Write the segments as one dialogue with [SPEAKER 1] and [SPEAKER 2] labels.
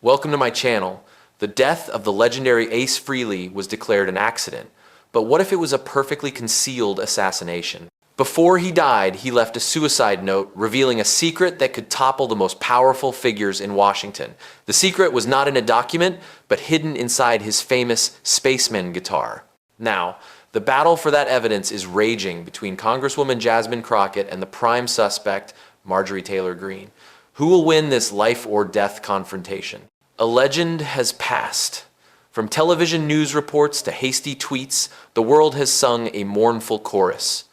[SPEAKER 1] Welcome to my channel. The death of the legendary Ace Frehley was declared an accident, but what if it was a perfectly concealed assassination? Before he died, he left a suicide note revealing a secret that could topple the most powerful figures in Washington. The secret was not in a document, but hidden inside his famous Spaceman guitar. Now, the battle for that evidence is raging between Congresswoman Jasmine Crockett and the prime suspect, Marjorie Taylor Greene. Who will win this life or death confrontation? A legend has passed. From television news reports to hasty tweets, the world has sung a mournful chorus.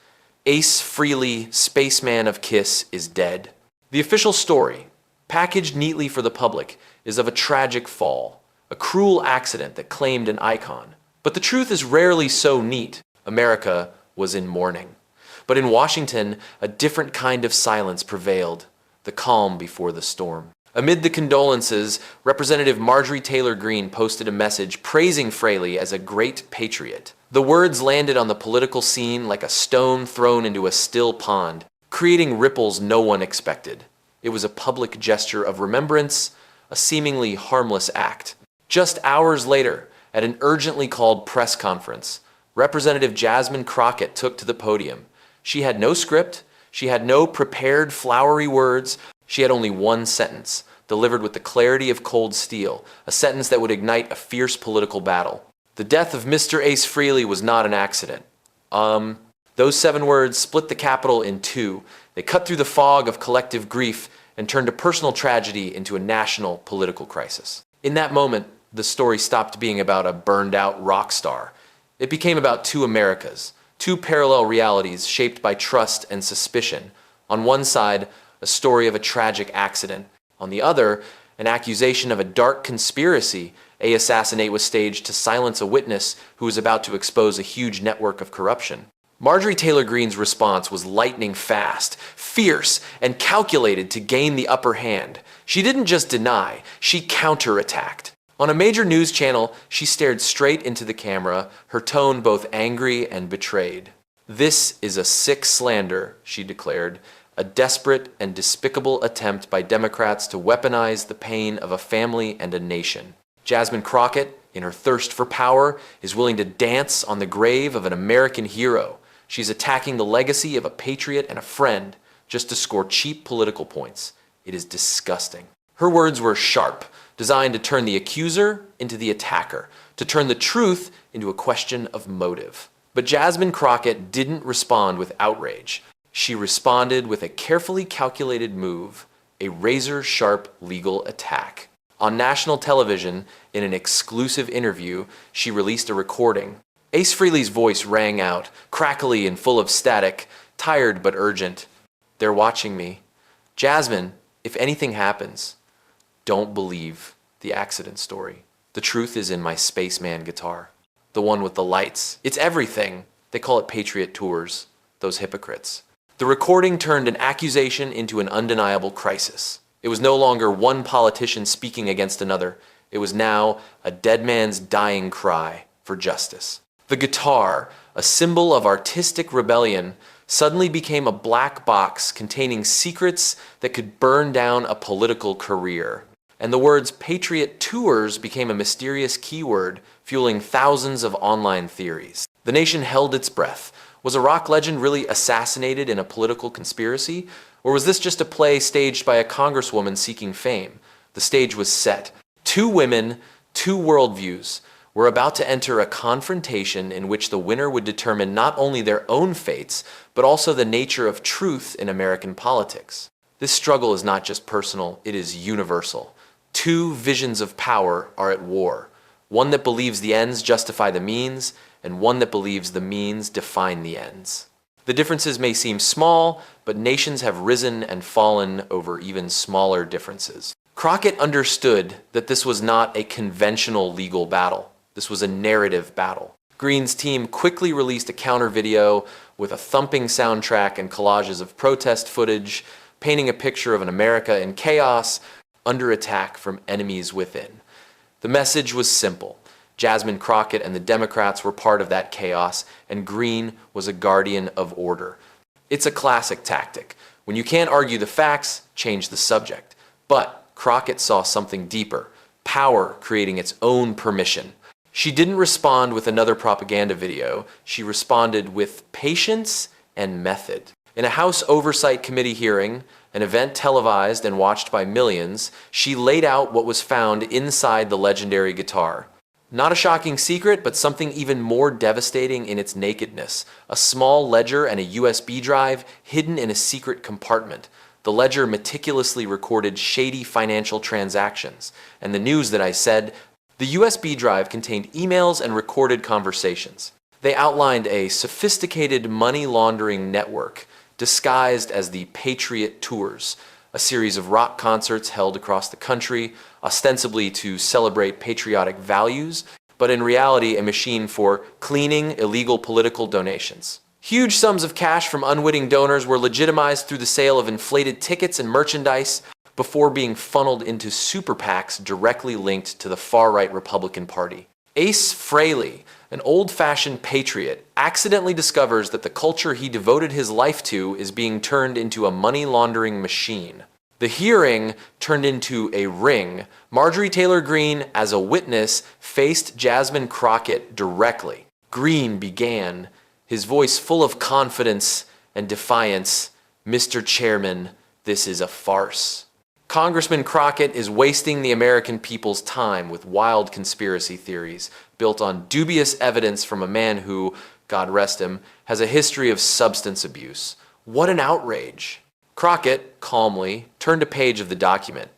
[SPEAKER 1] Ace Frehley, Spaceman of Kiss, is dead. The official story, packaged neatly for the public, is of a tragic fall, a cruel accident that claimed an icon. But the truth is rarely so neat. America was in mourning. But in Washington, a different kind of silence prevailed, the calm before the storm. Amid the condolences, Representative Marjorie Taylor Greene posted a message praising Frehley as a great patriot. The words landed on the political scene like a stone thrown into a still pond, creating ripples no one expected. It was a public gesture of remembrance, a seemingly harmless act. Just hours later, at an urgently called press conference, Representative Jasmine Crockett took to the podium. She had no script, she had no prepared flowery words, she had only one sentence, delivered with the clarity of cold steel, a sentence that would ignite a fierce political battle. The death of Mr. Ace Frehley was not an accident. Those 7 words split the Capitol in two. They cut through the fog of collective grief and turned a personal tragedy into a national political crisis. In that moment, the story stopped being about a burned-out rock star. It became about two Americas, two parallel realities shaped by trust and suspicion. On one side, a story of a tragic accident. On the other, an accusation of a dark conspiracy. An assassination was staged to silence a witness who was about to expose a huge network of corruption. Marjorie Taylor Greene's response was lightning fast, fierce, and calculated to gain the upper hand. She didn't just deny, she counterattacked. On a major news channel, she stared straight into the camera, her tone both angry and betrayed. "This is a sick slander," she declared, "a desperate and despicable attempt by Democrats to weaponize the pain of a family and a nation." Jasmine Crockett, in her thirst for power, is willing to dance on the grave of an American hero. She's attacking the legacy of a patriot and a friend just to score cheap political points. It is disgusting. Her words were sharp, designed to turn the accuser into the attacker, to turn the truth into a question of motive. But Jasmine Crockett didn't respond with outrage. She responded with a carefully calculated move, a razor-sharp legal attack. On national television, in an exclusive interview, she released a recording. Ace Frehley's voice rang out, crackly and full of static, tired but urgent. "They're watching me. Jasmine, if anything happens, don't believe the accident story. The truth is in my Spaceman guitar. The one with the lights. It's everything." They call it Patriot Tours, those hypocrites. The recording turned an accusation into an undeniable crisis. It was no longer one politician speaking against another. It was now a dead man's dying cry for justice. The guitar, a symbol of artistic rebellion, suddenly became a black box containing secrets that could burn down a political career. And the words Patriot Tours became a mysterious keyword, fueling thousands of online theories. The nation held its breath. Was a rock legend really assassinated in a political conspiracy? Or was this just a play staged by a congresswoman seeking fame? The stage was set. Two women, two worldviews, were about to enter a confrontation in which the winner would determine not only their own fates, but also the nature of truth in American politics. This struggle is not just personal, it is universal. Two visions of power are at war. One that believes the ends justify the means, and one that believes the means define the ends. The differences may seem small, but nations have risen and fallen over even smaller differences. Crockett understood that this was not a conventional legal battle. This was a narrative battle. Greene's team quickly released a counter video with a thumping soundtrack and collages of protest footage, painting a picture of an America in chaos, under attack from enemies within. The message was simple. Jasmine Crockett and the Democrats were part of that chaos, and Greene was a guardian of order. It's a classic tactic. When you can't argue the facts, change the subject. But Crockett saw something deeper, power creating its own permission. She didn't respond with another propaganda video. She responded with patience and method. In a House Oversight Committee hearing, an event televised and watched by millions, she laid out what was found inside the legendary guitar. Not a shocking secret, but something even more devastating in its nakedness. A small ledger and a USB drive hidden in a secret compartment. The ledger meticulously recorded shady financial transactions. And the news that I said, the USB drive contained emails and recorded conversations. They outlined a sophisticated money laundering network disguised as the Patriot Tours, a series of rock concerts held across the country, ostensibly to celebrate patriotic values, but in reality a machine for cleaning illegal political donations. Huge sums of cash from unwitting donors were legitimized through the sale of inflated tickets and merchandise before being funneled into super PACs directly linked to the far-right Republican Party. Ace Frehley, an old-fashioned patriot, accidentally discovers that the culture he devoted his life to is being turned into a money-laundering machine. The hearing turned into a ring. Marjorie Taylor Greene, as a witness, faced Jasmine Crockett directly. Greene began, his voice full of confidence and defiance, "Mr. Chairman, this is a farce." Congressman Crockett is wasting the American people's time with wild conspiracy theories built on dubious evidence from a man who, God rest him, has a history of substance abuse. What an outrage. Crockett, calmly, turned a page of the document.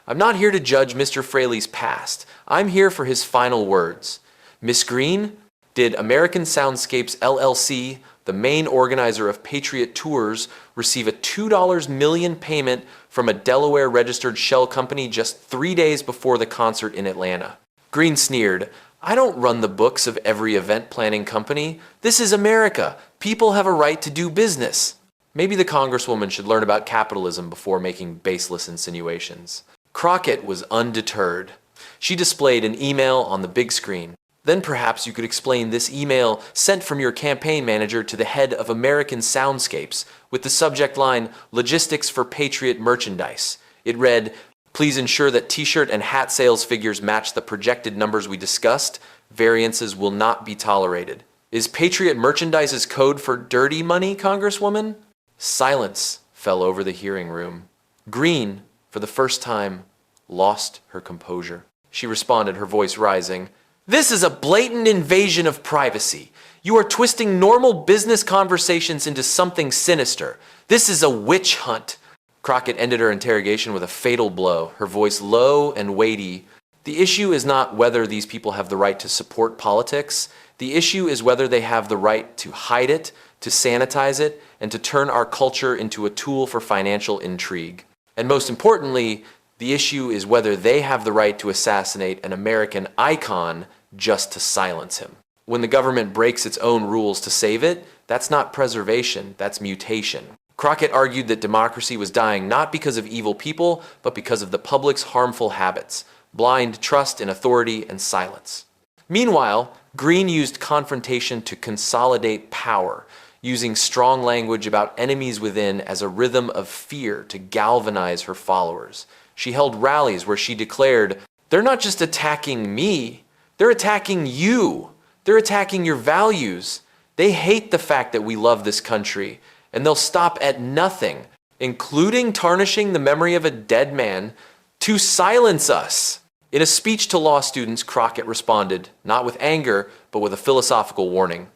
[SPEAKER 1] "I'm not here to judge Mr. Frehley's past. I'm here for his final words. Miss Greene, did American Soundscapes LLC, the main organizer of Patriot Tours, receive a $2 million payment from a Delaware-registered shell company just 3 days before the concert in Atlanta?" Greene sneered, "I don't run the books of every event planning company. This is America. People have a right to do business." Maybe the Congresswoman should learn about capitalism before making baseless insinuations. Crockett was undeterred. She displayed an email on the big screen. "Then perhaps you could explain this email sent from your campaign manager to the head of American Soundscapes with the subject line, 'Logistics for Patriot Merchandise.' It read, 'Please ensure that t-shirt and hat sales figures match the projected numbers we discussed. Variances will not be tolerated.' Is Patriot Merchandise's code for dirty money, Congresswoman?" Silence fell over the hearing room. Greene, for the first time, lost her composure. She responded, her voice rising, "This is a blatant invasion of privacy. You are twisting normal business conversations into something sinister. This is a witch hunt." Crockett ended her interrogation with a fatal blow, her voice low and weighty. "The issue is not whether these people have the right to support politics. The issue is whether they have the right to hide it, to sanitize it, and to turn our culture into a tool for financial intrigue. And most importantly, the issue is whether they have the right to assassinate an American icon just to silence him. When the government breaks its own rules to save it, that's not preservation, that's mutation." Crockett argued that democracy was dying not because of evil people, but because of the public's harmful habits, blind trust in authority and silence. Meanwhile, Greene used confrontation to consolidate power, using strong language about enemies within as a rhythm of fear to galvanize her followers. She held rallies where she declared, "They're not just attacking me, they're attacking you. They're attacking your values. They hate the fact that we love this country, and they'll stop at nothing, including tarnishing the memory of a dead man, to silence us." In a speech to law students, Crockett responded, not with anger, but with a philosophical warning.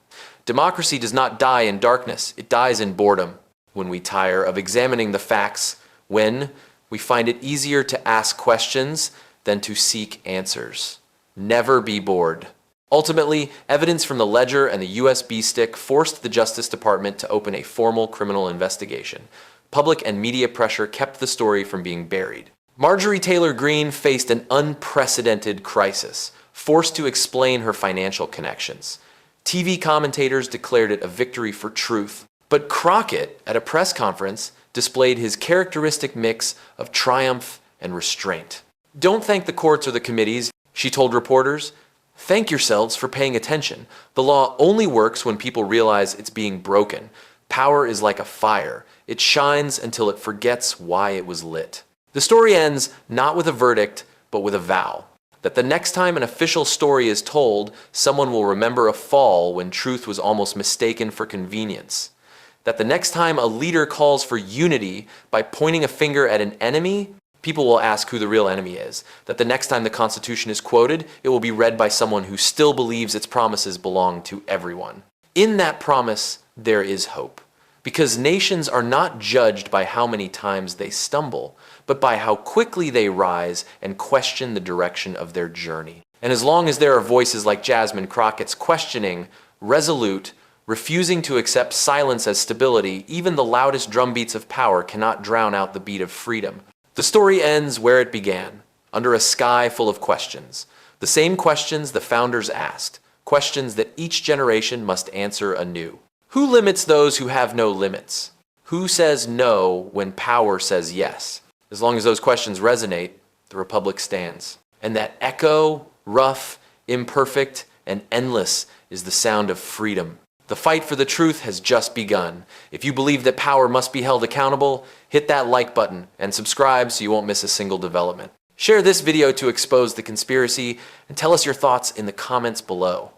[SPEAKER 1] "Democracy does not die in darkness, it dies in boredom. When we tire of examining the facts, when we find it easier to ask questions than to seek answers. Never be bored." Ultimately, evidence from the ledger and the USB stick forced the Justice Department to open a formal criminal investigation. Public and media pressure kept the story from being buried. Marjorie Taylor Greene faced an unprecedented crisis, forced to explain her financial connections. TV commentators declared it a victory for truth. But Crockett, at a press conference, displayed his characteristic mix of triumph and restraint. "Don't thank the courts or the committees," she told reporters. "Thank yourselves for paying attention. The law only works when people realize it's being broken. Power is like a fire. It shines until it forgets why it was lit." The story ends not with a verdict, but with a vow. That the next time an official story is told, someone will remember a fall when truth was almost mistaken for convenience. That the next time a leader calls for unity by pointing a finger at an enemy, people will ask who the real enemy is. That the next time the Constitution is quoted, it will be read by someone who still believes its promises belong to everyone. In that promise, there is hope. Because nations are not judged by how many times they stumble, but by how quickly they rise and question the direction of their journey. And as long as there are voices like Jasmine Crockett's questioning, resolute, refusing to accept silence as stability, even the loudest drumbeats of power cannot drown out the beat of freedom. The story ends where it began, under a sky full of questions. The same questions the founders asked, questions that each generation must answer anew. Who limits those who have no limits? Who says no when power says yes? As long as those questions resonate, the Republic stands. And that echo, rough, imperfect, and endless is the sound of freedom. The fight for the truth has just begun. If you believe that power must be held accountable, hit that like button and subscribe so you won't miss a single development. Share this video to expose the conspiracy and tell us your thoughts in the comments below.